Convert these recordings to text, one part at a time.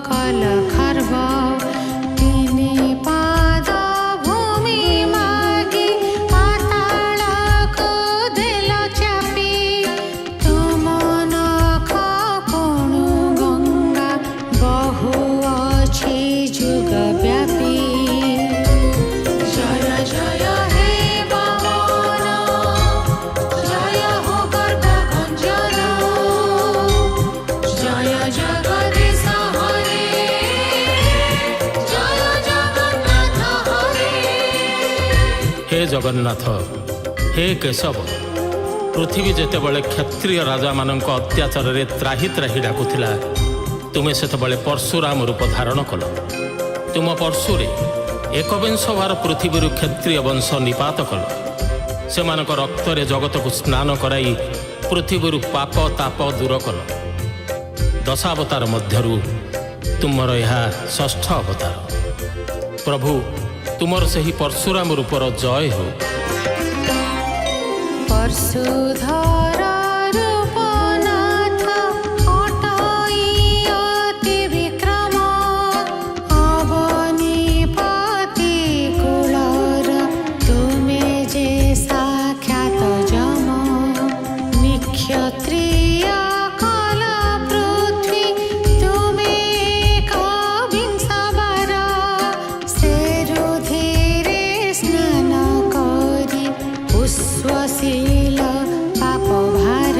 कल खर्ब तिनी पाद भूमि मागी पाताळको देल चापी तुम नख कोणु गंगा बहु अछि जुग व्यापी जय जय हे पवन जय हो गर्भ गंजन जय जगदीश हरे जय जगन्नाथ हरे। हे जगन्नाथ हे केशव पृथ्वी जेतेबळे क्षत्रिय राजा मानक अत्याचार त्राही त्राही डाकुला तुमे सेतबळे परशुराम रूप धारण कल तुम परशुरे एकविंश भार पृथ्वी क्षत्रिय वंश निपात कल से रक्तरे जगत को स्नान कराई पृथ्वी पाप ताप दूर कल दशावतार मध्यरु तुमर यह षष्ठ अवतार प्रभु तुमर से ही परशुराम रूपर जय हो। परशुधर रूपनाथ अटई अति विक्रम अवनीपति कुलर तुमे जे साक्षात जम निक्षत्रिय कल पृथ्वी तुमे कविंशवर से रुधिरे स्नान करी पुष्पशील पाप भार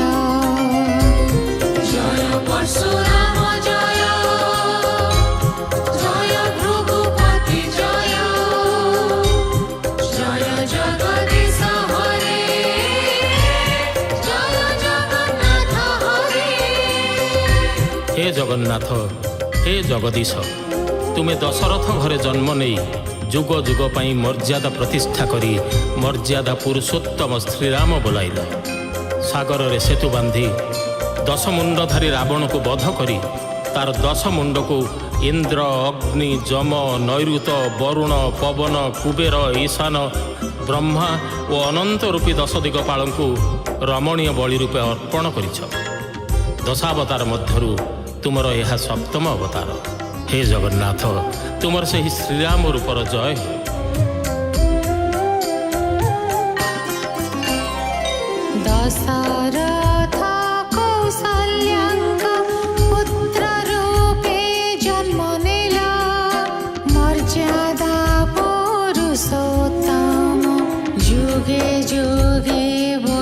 जय परशुराम जय जय भृगुपति जय जय जगदीश हरे जय जगन्नाथ हरे। हे जगन्नाथ हे जगदीश तुमे दशरथ घरे जन्म नहीं जुग जुग पाई मर्यादा प्रतिष्ठा करी मर्यादा पुरुषोत्तम श्रीराम बोलाइल सागर रे सेतु बांधी दश मुंडधारी रावण को वध करी तार दश मुंड को इंद्र अग्नि जम नैऋत वरुण पवन कुबेर ईशान ब्रह्मा और अनंत रूपी दश दिगपाल को रमणीय बलि रूपे अर्पण करिछ दशावतार मध्यरु तुमर यह सप्तम अवतार हे जगन्नाथ तुमर से ही श्रीराम रूपर जय हो। दशरथ कौसल्याङ्क पुत्र रूपे जन्म नेला मर्यादा पुरुषोत्तम जुगे जुगे